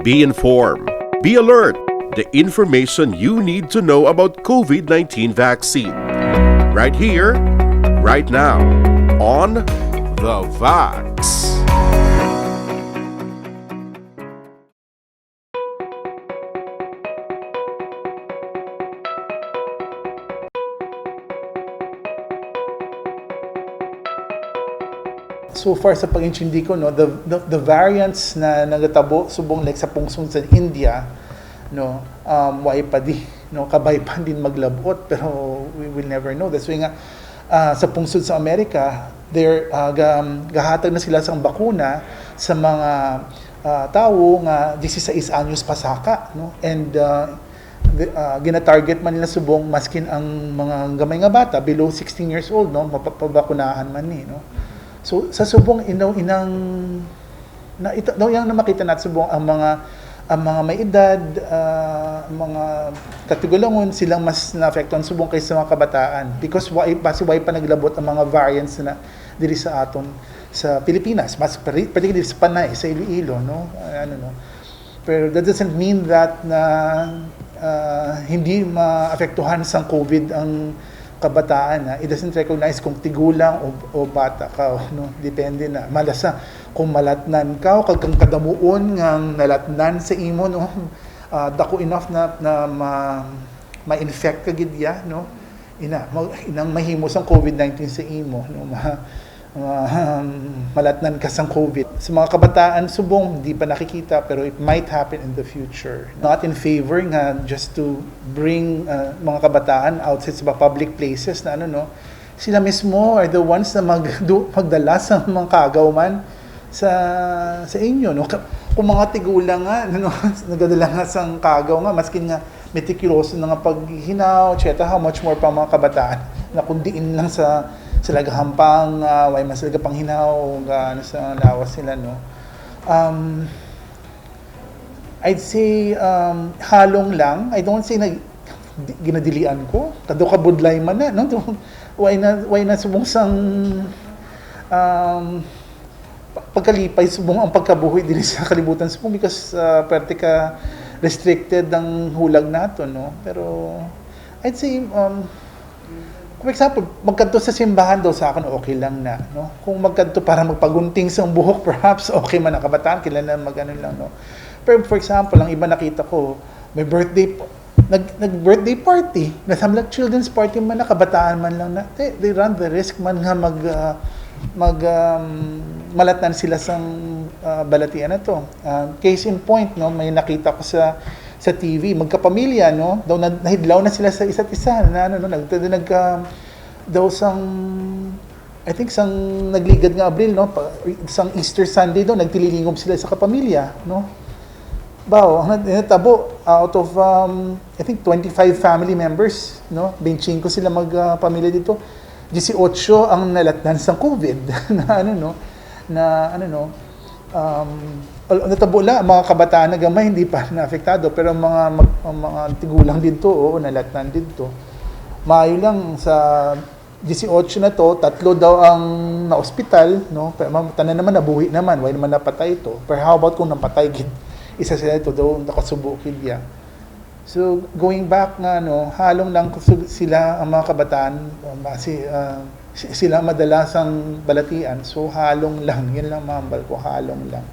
Be informed. Be alert. The information you need to know about COVID-19 vaccine. Right here, right now, on The Vax. So far sa pag-intindi ko, no, the variants na nagatabo subong like sa pungsong sa India, no, why pa di, no, kabay pa din maglabot, pero we will never know. That's why nga sa pungsod sa Amerika, they're gahatag na sila sa bakuna sa mga tao nga 16 anyos pasaka, no, and gina-target man nila subong maskin ang mga gamay nga bata below 16 years old, no, mapabakunahan man ni, no. So sa subong inang yung makita natin subong ang mga may edad, mga katigulangon silang mas naapektuhan subong kaysa mga kabataan because why pa naglabot ang mga variants na diri sa aton sa Pilipinas, mas particularly sa Panay, sa Iloilo, no, no. Pero that doesn't mean that na hindi maapektuhan sa COVID ang kabataan. It doesn't recognize kung tigulang o bata ka, no, depende na malasa kung malatnan ka o kang kadamuon nga nalatnan sa imo, no, dako enough na ma-infect ka gid ya, no, inang mahimos ang COVID-19 sa imo, no, malatnan ka sang COVID. Sa mga kabataan subong di pa nakikita pero it might happen in the future. Not in favor nga just to bring mga kabataan outside sa public places na no, sila mismo are the ones na magdala sa mga kagaw man sa inyo, no. Kung mga tigulang nga no, nagadala nga sang kagaw nga maskin nga meticuloso na nga paghinaw, etc. How much more pa mga kabataan na kundiin lang sa lagahampang way mas laga panghinaw ano sa lawas sila, no. I'd say halong lang. I don't say na ginadilian ko kado ka budlay man na, no. Why na subong sang pagkalipay subong ang pagkabuhi dili sa kalibutan subong because parte ka restricted ang hulag nato, no. Pero I'd say for example, magkanto sa simbahan daw sa akin okay lang na, no. Kung magkanto para magpagunting sa buhok perhaps okay man ang kabataan kilala magano lang, no. Pero for example, ang iba nakita ko may nag-birthday party, nasamlag children's party man na kabataan man lang na they run the risk man nga malatnan sila sang balatian na to. Case in point, no, may nakita ko sa TV, magkapamilya, no, daw nahidlaw na sila sa isa't isa na daw sang I think sang nagligad nga Abril, no, sang Easter Sunday daw nagtililingom sila sa kapamilya, no. Bao, ang natabo out of I think 25 family members, no, 25 sila magpamilya dito. 18 ang nalatnan sa COVID natabo la mga kabataan na gamay hindi pa naapektado pero mga tigulang dito nalatnan dito. Maayo lang sa 18 na to, 3 daw ang na-ospital, no, pero tanan naman nabuhi naman, why naman napatay ito. Pero how about kung napatay gid isa sila ito daw nakasubukid ya. So going back nga, no, halong lang sila ang mga kabataan sila madalasang balatian, so halong lang, yun lang mahambal ko, halong lang.